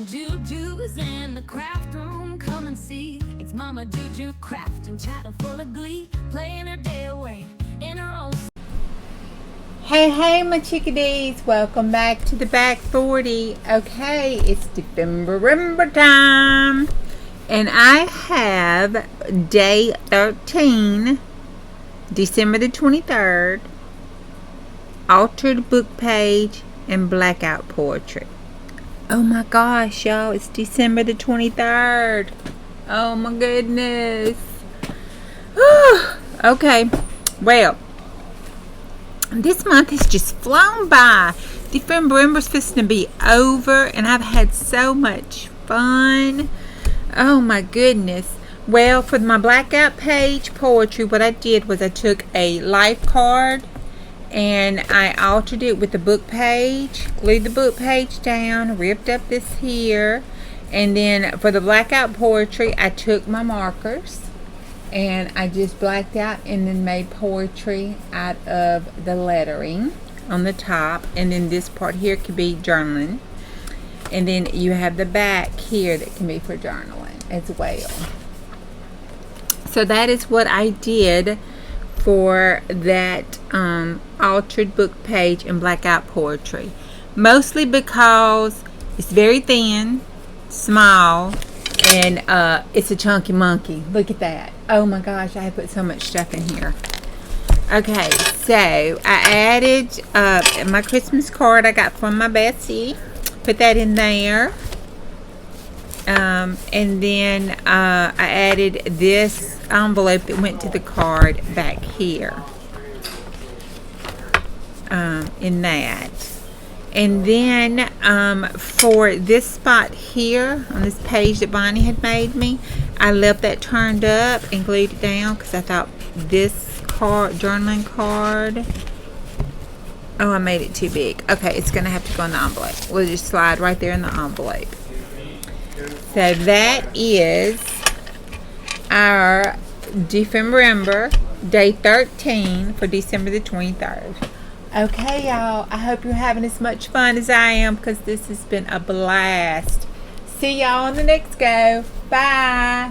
and Juju's in the craft room. Come and see, it's Mama Juju crafting, chatting full of glee, playing her day away in her own. Hey, my chickadees, welcome back to the back 40. Okay, it's December time, and I have day 13, December the 23rd, altered book page, and blackout poetry. Oh my gosh, y'all, it's December the 23rd. Oh my goodness. Okay, well, this month has just flown by. December's supposed to be over, and I've had so much fun. Oh my goodness. Well, for my blackout page poetry, what I did was I took a life card and I altered it with the book page, glued the book page down, ripped up this here, and then for the blackout poetry, I took my markers and I just blacked out and then made poetry out of the lettering on the top, and then this part here could be journaling, and then you have the back here that can be for journaling as well. So that is what I did for that altered book page and blackout poetry, mostly because it's very thin, small, and it's a chunky monkey. Look at that. Oh my gosh, I put so much stuff in here. Okay, so I added my Christmas card I got from my Betsy. Put that in there. And then I added this envelope that went to the card back here. In that. And then for this spot here on this page that Bonnie had made me, I left that turned up and glued it down because I thought this card, journaling card, oh, I made it too big. Okay, it's going to have to go in the envelope. We'll just slide right there in the envelope. So that is our December, day 13 for December the 23rd. Okay, y'all, I hope you're having as much fun as I am because this has been a blast. See y'all on the next go. Bye.